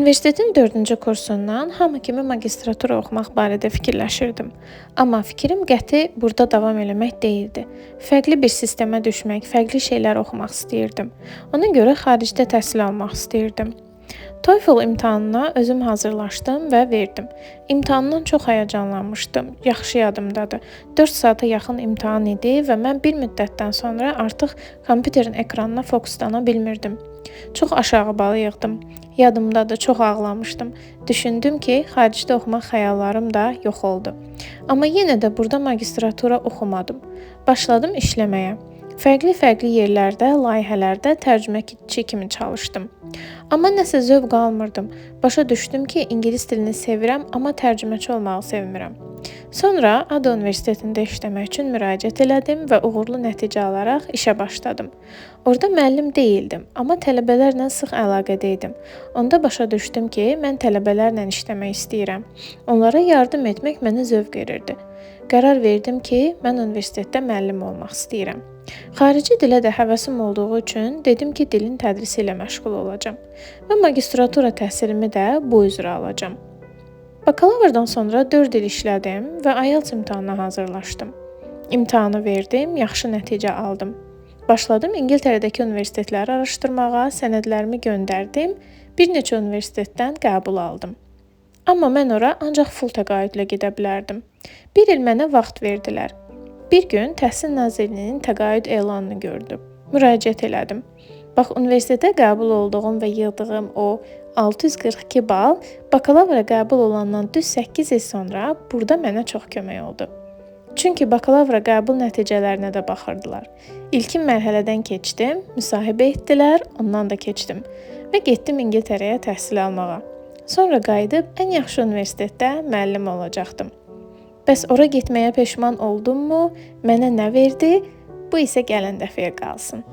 Universitetin 4-cü kursundan hamı kimi magistratura oxumaq barədə fikirləşirdim. Amma fikrim qəti burada davam eləmək deyildi. Fərqli bir sistemə düşmək, fərqli şeylər oxumaq istəyirdim. Ona görə xaricdə təhsil almaq istəyirdim. TOEFL imtahanına özüm hazırlaşdım və verdim. İmtahandan çox həyəcanlanmışdım. Yaxşı yadımdadır. 4 saata yaxın imtahan idi və mən bir müddətdən sonra artıq kompüterin ekranına fokuslana bilmirdim. Çox aşağı bal yığdım. Yadımdadır, çox ağlamışdım. Düşündüm ki, xaricdə oxumaq xəyallarım da yox oldu. Amma yenə də burada magistratura oxumadım. Başladım işləməyə. Fərqli yerlərdə, layihələrdə tərcüməçi kimi çalışdım. Amma nəsə zövq almırdım. Başa düşdüm ki, ingilis dilini sevirəm, amma tərcüməçi olmağı sevmirəm. Sonra ADA Universitetində işləmək üçün müraciət elədim və uğurlu nəticə alaraq işə başladım. Orada müəllim deyildim, amma tələbələrlə sıx əlaqədə idim. Onda başa düşdüm ki, mən tələbələrlə işləmək istəyirəm. Onlara yardım etmək mənə zövq verirdi. Qərar verdim ki, mən universitetdə müəllim olmaq istəyirəm. Xarici dilə də həvəsim olduğu üçün dedim ki, dilin tədrisi ilə məşğul olacağam və magistratura təhsilimi də bu üzrə alacağam. Bakalavrdan sonra 4 il işlədim və IELTS imtahanına hazırlaşdım. İmtahanı verdim, yaxşı nəticə aldım. Başladım İngiltərədəki universitetləri araşdırmağa, sənədlərimi göndərdim, bir neçə universitetdən qəbul aldım. Amma mən ora ancaq full təqaüdlə gedə bilərdim. Bir il mənə vaxt verdilər. Bir gün Təhsil Nazirliyinin təqaüd elanını gördüm. Müraciət elədim. Bax, universitetə qəbul olduğum və yığdığım o 642 bal bakalavra qəbul olandan düz 8 il sonra burada mənə çox kömək oldu. Çünki bakalavra qəbul nəticələrinə də baxırdılar. İlkin mərhələdən keçdim, müsahibə etdilər, ondan da keçdim və getdim İngiltərəyə təhsil almağa. Sonra qayıdıb ən yaxşı universitetdə müəllim olacaqdım. Bəs ora getməyə peşman oldummu? Mənə nə verdi? Bu isə gələn dəfəyə qalsın.